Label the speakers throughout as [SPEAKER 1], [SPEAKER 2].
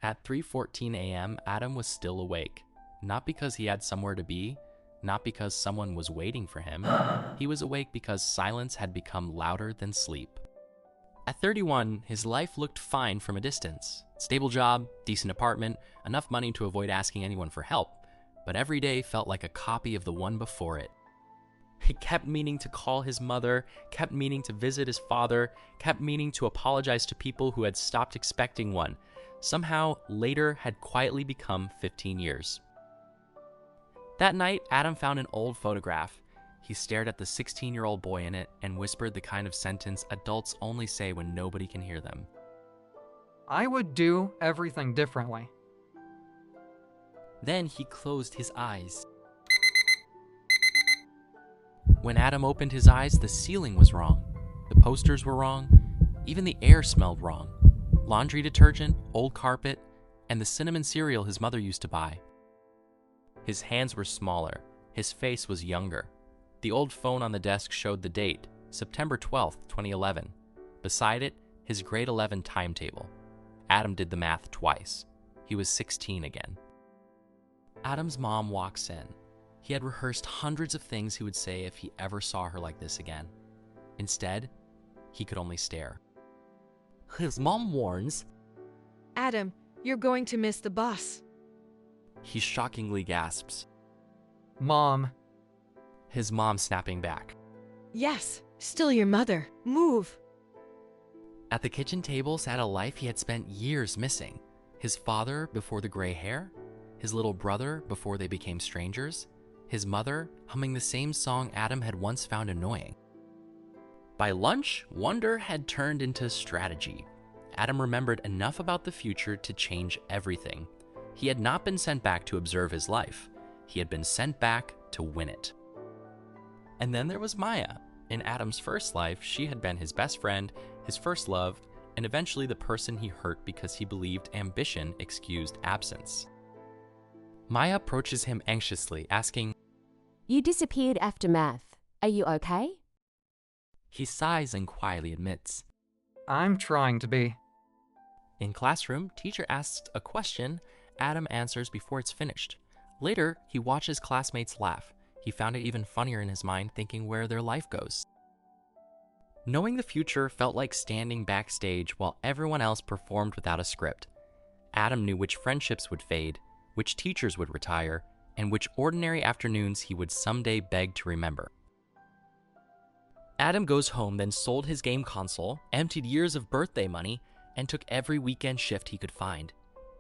[SPEAKER 1] At 3:14 a.m., Adam was still awake. Not because he had somewhere to be, not because someone was waiting for him. He was awake because silence had become louder than sleep. At 31, his life looked fine from a distance. Stable job, decent apartment, enough money to avoid asking anyone for help. But every day felt like a copy of the one before it. He kept meaning to call his mother, kept meaning to visit his father, kept meaning to apologize to people who had stopped expecting one. Somehow, later had quietly become 15 years. That night, Adam found an old photograph. He stared at the 16-year-old boy in it and whispered the kind of sentence adults only say when nobody can hear them.
[SPEAKER 2] I would do everything differently.
[SPEAKER 1] Then he closed his eyes. When Adam opened his eyes, the ceiling was wrong. The posters were wrong. Even the air smelled wrong. Laundry detergent, old carpet, and the cinnamon cereal his mother used to buy. His hands were smaller. His face was younger. The old phone on the desk showed the date, September 12th, 2011. Beside it, his grade 11 timetable. Adam did the math twice. He was 16 again. Adam's mom walks in. He had rehearsed hundreds of things he would say if he ever saw her like this again. Instead, he could only stare. His mom warns,
[SPEAKER 3] Adam, you're going to miss the bus.
[SPEAKER 1] He shockingly gasps.
[SPEAKER 2] Mom.
[SPEAKER 1] His mom snapping back.
[SPEAKER 3] Yes, still your mother. Move.
[SPEAKER 1] At the kitchen table sat a life he had spent years missing. His father before the gray hair, his little brother before they became strangers, his mother humming the same song Adam had once found annoying. By lunch, wonder had turned into strategy. Adam remembered enough about the future to change everything. He had not been sent back to observe his life. He had been sent back to win it. And then there was Maya. In Adam's first life, she had been his best friend, his first love, and eventually the person he hurt because he believed ambition excused absence. Maya approaches him anxiously, asking,
[SPEAKER 4] You disappeared after math. Are you okay?
[SPEAKER 1] He sighs and quietly admits.
[SPEAKER 2] I'm trying to be.
[SPEAKER 1] In classroom, teacher asks a question. Adam answers before it's finished. Later, he watches classmates laugh. He found it even funnier in his mind, thinking where their life goes. Knowing the future felt like standing backstage while everyone else performed without a script. Adam knew which friendships would fade, which teachers would retire, and which ordinary afternoons he would someday beg to remember. Adam goes home, then sold his game console, emptied years of birthday money, and took every weekend shift he could find.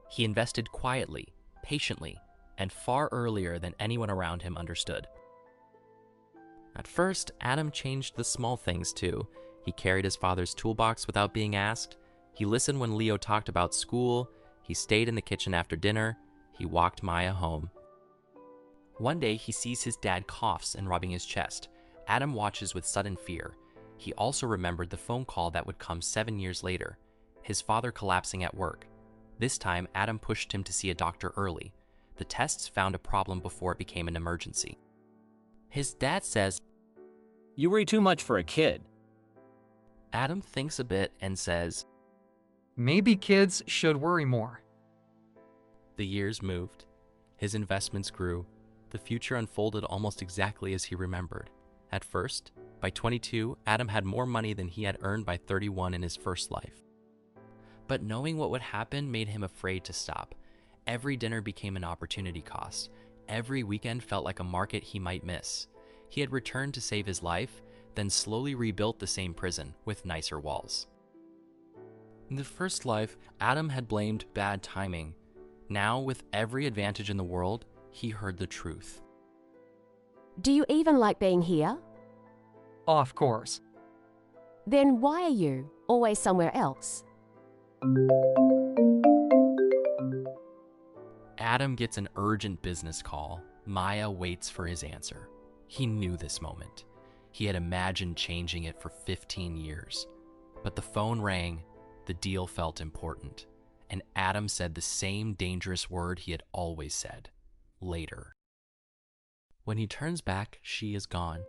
[SPEAKER 1] He invested quietly, patiently, and far earlier than anyone around him understood. At first, Adam changed the small things too. He carried his father's toolbox without being asked. He listened when Leo talked about school. He stayed in the kitchen after dinner. He walked Maya home. One day, he sees his dad coughs and rubbing his chest. Adam watches with sudden fear. He also remembered the phone call that would come 7 years later, his father collapsing at work. This time, Adam pushed him to see a doctor early. The tests found a problem before it became an emergency. His dad says,
[SPEAKER 5] You worry too much for a kid.
[SPEAKER 1] Adam thinks a bit and says,
[SPEAKER 2] Maybe kids should worry more.
[SPEAKER 1] The years moved. His investments grew. The future unfolded almost exactly as he remembered. At first, by 22, Adam had more money than he had earned by 31 in his first life. But knowing what would happen made him afraid to stop. Every dinner became an opportunity cost. Every weekend felt like a market he might miss. He had returned to save his life, then slowly rebuilt the same prison with nicer walls. In the first life, Adam had blamed bad timing. Now, with every advantage in the world, he heard the truth.
[SPEAKER 4] Do you even like being here?
[SPEAKER 2] Of course.
[SPEAKER 4] Then why are you always somewhere else?
[SPEAKER 1] Adam gets an urgent business call. Maya waits for his answer. He knew this moment. He had imagined changing it for 15 years. But the phone rang. The deal felt important. And Adam said the same dangerous word he had always said. Later. When he turns back, she is gone.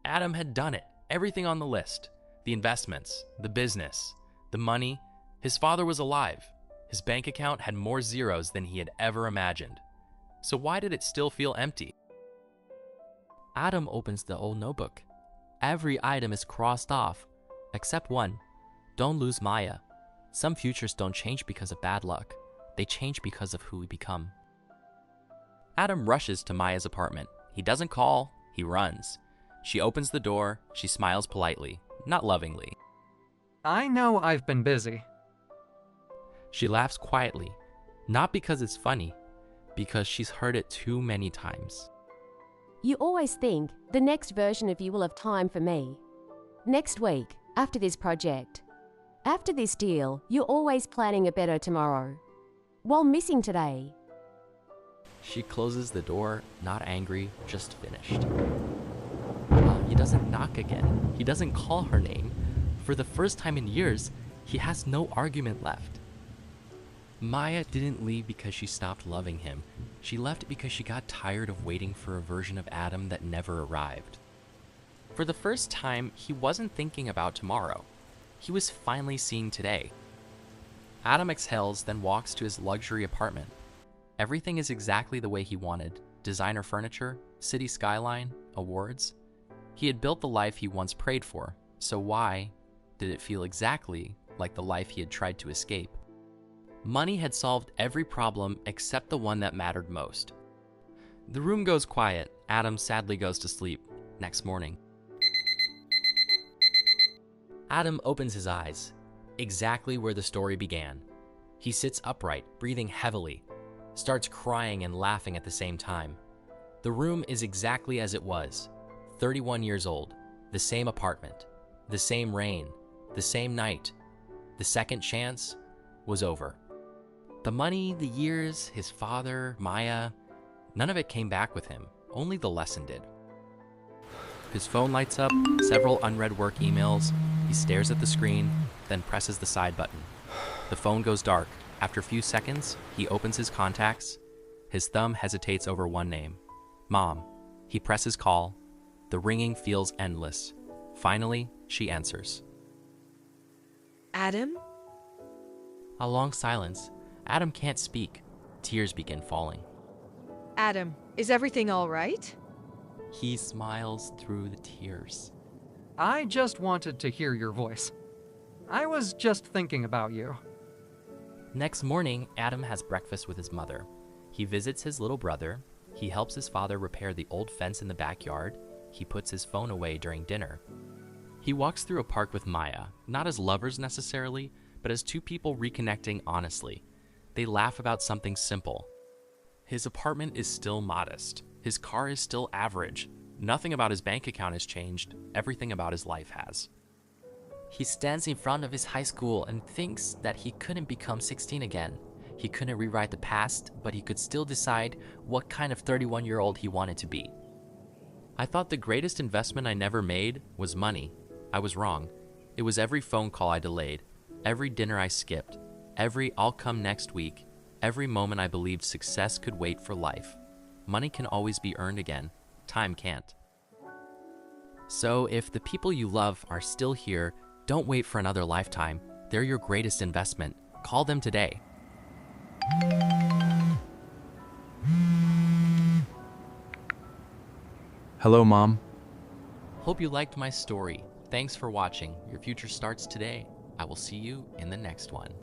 [SPEAKER 1] Adam had done it. Everything on the list. The investments, the business, the money. His father was alive. His bank account had more zeros than he had ever imagined. So why did it still feel empty? Adam opens the old notebook. Every item is crossed off, except one. Don't lose Maya. Some futures don't change because of bad luck. They change because of who we become. Adam rushes to Maya's apartment. He doesn't call, he runs. She opens the door, she smiles politely, not lovingly.
[SPEAKER 2] I know I've been busy.
[SPEAKER 1] She laughs quietly, not because it's funny, because she's heard it too many times.
[SPEAKER 4] You always think the next version of you will have time for me. Next week, after this project. After this deal, you're always planning a better tomorrow. While missing today.
[SPEAKER 1] She closes the door, not angry, just finished. He doesn't knock again. He doesn't call her name. For the first time in years, he has no argument left. Maya didn't leave because she stopped loving him. She left because she got tired of waiting for a version of Adam that never arrived. For the first time, he wasn't thinking about tomorrow. He was finally seeing today. Adam exhales, then walks to his luxury apartment. Everything is exactly the way he wanted. Designer furniture, city skyline, awards. He had built the life he once prayed for, so why did it feel exactly like the life he had tried to escape? Money had solved every problem except the one that mattered most. The room goes quiet. Adam sadly goes to sleep. Next morning. Adam opens his eyes, exactly where the story began. He sits upright, breathing heavily, starts crying and laughing at the same time. The room is exactly as it was, 31 years old, the same apartment, the same rain, the same night. The second chance was over. The money, the years, his father, Maya, none of it came back with him, only the lesson did. His phone lights up, several unread work emails. He stares at the screen, then presses the side button. The phone goes dark. After a few seconds, he opens his contacts. His thumb hesitates over one name. Mom. He presses call. The ringing feels endless. Finally, she answers.
[SPEAKER 3] Adam?
[SPEAKER 1] A long silence. Adam can't speak. Tears begin falling.
[SPEAKER 3] Adam, is everything all right?
[SPEAKER 1] He smiles through the tears.
[SPEAKER 2] I just wanted to hear your voice. I was just thinking about you.
[SPEAKER 1] Next morning, Adam has breakfast with his mother. He visits his little brother. He helps his father repair the old fence in the backyard. He puts his phone away during dinner. He walks through a park with Maya, not as lovers necessarily, but as two people reconnecting honestly. They laugh about something simple. His apartment is still modest. His car is still average. Nothing about his bank account has changed. Everything about his life has. He stands in front of his high school and thinks that he couldn't become 16 again. He couldn't rewrite the past, but he could still decide what kind of 31-year-old he wanted to be. I thought the greatest investment I never made was money. I was wrong. It was every phone call I delayed, every dinner I skipped, every I'll come next week, every moment I believed success could wait for life. Money can always be earned again. Time can't. So if the people you love are still here, don't wait for another lifetime. They're your greatest investment. Call them today.
[SPEAKER 6] Hello, Mom.
[SPEAKER 1] Hope you liked my story. Thanks for watching. Your future starts today. I will see you in the next one.